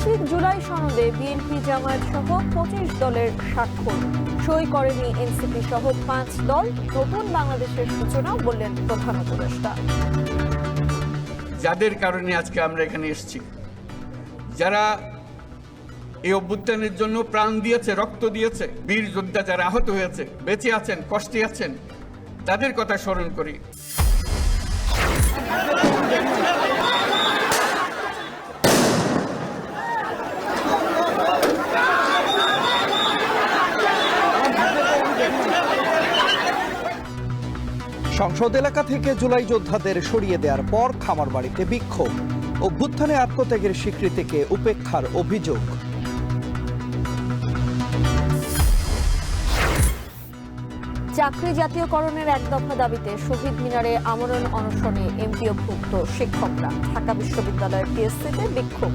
রাজনৈতিক জুলাই সনদে বিএনপি জামায়াত সহ 25 দলের স্বাক্ষর সই করেনি এনসিপি সহ 5 দল। নতুন বাংলাদেশের সূচনা বললেন প্রধান উপদেষ্টা। যাদের কারণে আজকে আমরা এখানে এসেছি, যারা এই অভ্যুত্থানের জন্য প্রাণ দিয়েছে, রক্ত দিয়েছে, বীর যোদ্ধা যারা আহত হয়েছে, বেঁচে আছেন, কষ্টে আছেন, তাদের কথা স্মরণ করি। সংসদ এলাকা থেকে জুলাই যোদ্ধাদের সরিয়ে দেওয়ার পর খামারবাড়িতে বিক্ষোভ, অভ্যুত্থানে আত্মত্যাগের স্বীকৃতিকে উপেক্ষার অভিযোগ। চাকরি জাতীয়করণের এক দফা দাবিতে শহীদ মিনারে আমরণ অনশনে এমপিওভুক্ত শিক্ষকরা। ঢাকা বিশ্ববিদ্যালয়ের টিএসসিতে বিক্ষোভ।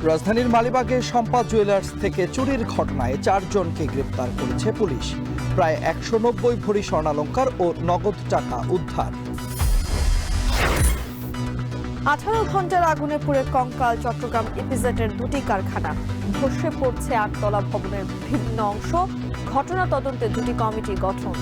রাজধানীর মালিবাগে সম্পদ জুয়েলার্স থেকে চুরির ঘটনায় 4 জনকে গ্রেপ্তার করেছে পুলিশ। প্রায় 190 ভরি স্বর্ণালংকার ও নগদ টাকা উদ্ধার। 18 ঘন্টার আগুনে পুড়ে কঙ্কাল চট্টগ্রাম ইপিজেডের 2টি কারখানা। ধসে পড়ছে 8 তলা ভবনের বিভিন্ন অংশ। ঘটনা তদন্তে 2টি কমিটি গঠন।